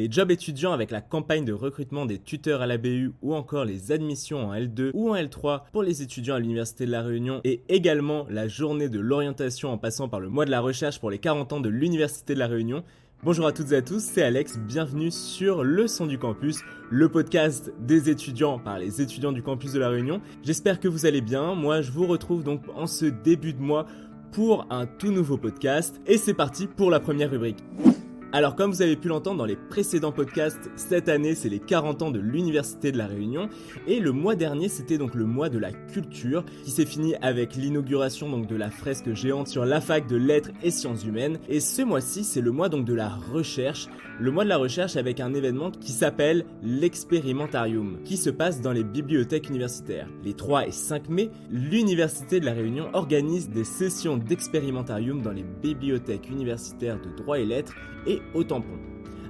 Les jobs étudiants avec la campagne de recrutement des tuteurs à la BU ou encore les admissions en L2 ou en L3 pour les étudiants à l'Université de La Réunion et également la journée de l'orientation en passant par le mois de la recherche pour les 40 ans de l'Université de La Réunion. Bonjour à toutes et à tous, c'est Alex, bienvenue sur Le Son du Campus, le podcast des étudiants par les étudiants du campus de La Réunion. J'espère que vous allez bien, moi je vous retrouve donc en ce début de mois pour un tout nouveau podcast et c'est parti pour la première rubrique. Alors comme vous avez pu l'entendre dans les précédents podcasts, cette année c'est les 40 ans de l'Université de La Réunion et le mois dernier c'était donc le mois de la culture qui s'est fini avec l'inauguration donc de la fresque géante sur la fac de lettres et sciences humaines et ce mois-ci c'est le mois donc de la recherche, le mois de la recherche avec un événement qui s'appelle l'Expérimentarium qui se passe dans les bibliothèques universitaires. Les 3 et 5 mai, l'Université de La Réunion organise des sessions d'Expérimentarium dans les bibliothèques universitaires de droit et lettres et au tampon.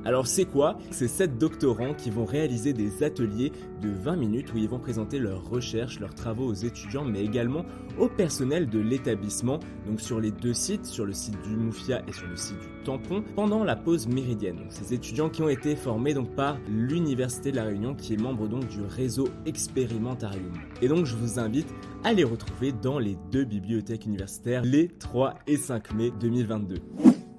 Alors c'est quoi ? C'est 7 doctorants qui vont réaliser des ateliers de 20 minutes où ils vont présenter leurs recherches, leurs travaux aux étudiants mais également au personnel de l'établissement, donc sur les deux sites, sur le site du Moufia et sur le site du Tampon, pendant la pause méridienne. Donc, ces étudiants qui ont été formés donc par l'Université de La Réunion qui est membre donc du réseau Expérimentarium. Et donc je vous invite à les retrouver dans les 2 bibliothèques universitaires les 3 et 5 mai 2022.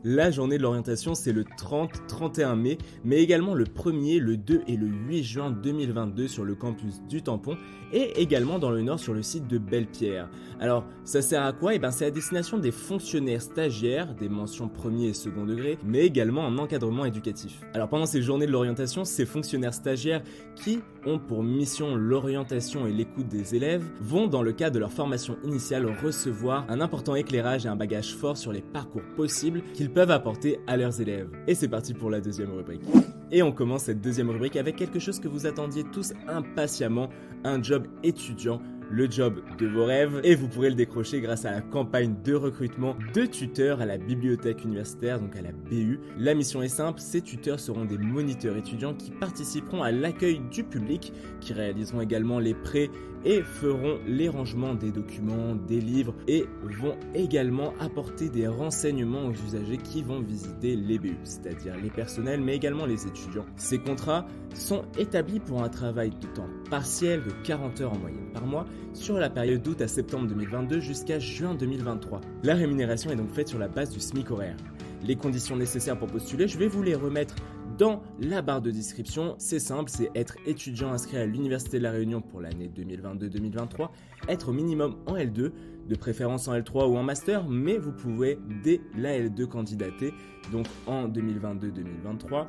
La journée de l'orientation, c'est le 30-31 mai, mais également le 1er, le 2 et le 8 juin 2022 sur le campus du Tampon et également dans le nord sur le site de Belle-Pierre. Alors, ça sert à quoi ? C'est à destination des fonctionnaires stagiaires, des mentions premier et second degré, mais également en encadrement éducatif. Alors, pendant ces journées de l'orientation, ces fonctionnaires stagiaires qui ont pour mission l'orientation et l'écoute des élèves vont, dans le cadre de leur formation initiale, recevoir un important éclairage et un bagage fort sur les parcours possibles qu'ils peuvent apporter à leurs élèves. Et c'est parti pour la deuxième rubrique. Et on commence cette deuxième rubrique avec quelque chose que vous attendiez tous impatiemment, un job étudiant, le job de vos rêves, et vous pourrez le décrocher grâce à la campagne de recrutement de tuteurs à la bibliothèque universitaire, donc à la BU. La mission est simple, ces tuteurs seront des moniteurs étudiants qui participeront à l'accueil du public, qui réaliseront également les prêts et feront les rangements des documents, des livres et vont également apporter des renseignements aux usagers qui vont visiter les BU, c'est-à-dire les personnels mais également les étudiants. Ces contrats sont établis pour un travail de temps partiel de 40 heures en moyenne par mois sur la période d'août à septembre 2022 jusqu'à juin 2023. La rémunération est donc faite sur la base du SMIC horaire. Les conditions nécessaires pour postuler, je vais vous les remettre dans la barre de description. C'est simple, c'est être étudiant inscrit à l'Université de La Réunion pour l'année 2022-2023, être au minimum en L2, de préférence en L3 ou en master, mais vous pouvez dès la L2 candidater, donc en 2022-2023.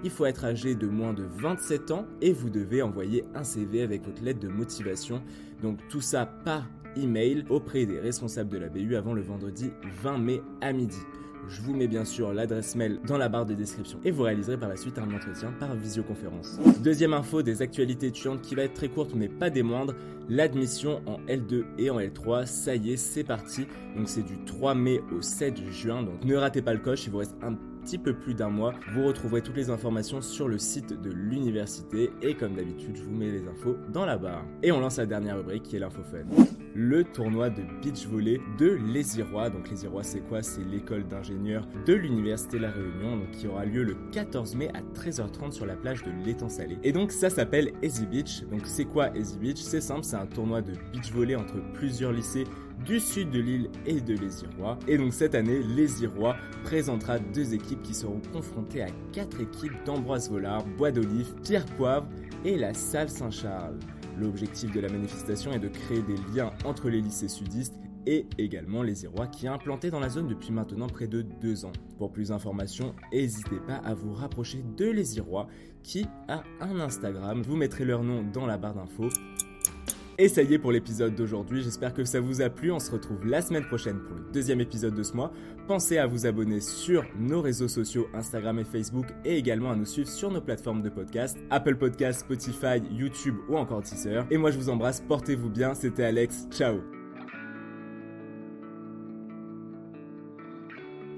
Il faut être âgé de moins de 27 ans et vous devez envoyer un CV avec votre lettre de motivation. Donc tout ça par email auprès des responsables de la BU avant le vendredi 20 mai à midi. Je vous mets bien sûr l'adresse mail dans la barre de description et vous réaliserez par la suite un entretien par visioconférence. Deuxième info des actualités étudiantes qui va être très courte mais pas des moindres, l'admission en L2 et en L3, ça y est, c'est parti. Donc c'est du 3 mai au 7 juin, donc ne ratez pas le coche, il vous reste un petit peu plus d'un mois. Vous retrouverez toutes les informations sur le site de l'université et comme d'habitude, je vous mets les infos dans la barre. Et on lance la dernière rubrique qui est l'info fun. Le tournoi de beach volley de Les Irois. Donc Les Irois, c'est quoi ? C'est l'école d'ingénieurs de l'Université de La Réunion, donc qui aura lieu le 14 mai à 13h30 sur la plage de l'Étang Salé. Et donc ça s'appelle Easy Beach. Donc c'est quoi Easy Beach ? C'est simple, c'est un tournoi de beach volley entre plusieurs lycées du sud de l'île et de Les Irois. Et donc cette année, Les Irois présentera 2 équipes qui seront confrontées à 4 équipes d'Ambroise Vollard, Bois d'Olive, Pierre Poivre et la Salle Saint-Charles. L'objectif de la manifestation est de créer des liens entre les lycées sudistes et également Les Irois qui est implanté dans la zone depuis maintenant près de 2 ans. Pour plus d'informations, n'hésitez pas à vous rapprocher de Les Irois qui a un Instagram. Je vous mettrai leur nom dans la barre d'infos. Et ça y est pour l'épisode d'aujourd'hui, j'espère que ça vous a plu, on se retrouve la semaine prochaine pour le 2e épisode de ce mois. Pensez à vous abonner sur nos réseaux sociaux Instagram et Facebook et également à nous suivre sur nos plateformes de podcast, Apple Podcasts, Spotify, YouTube ou encore Deezer. Et moi je vous embrasse, portez-vous bien, c'était Alex, ciao.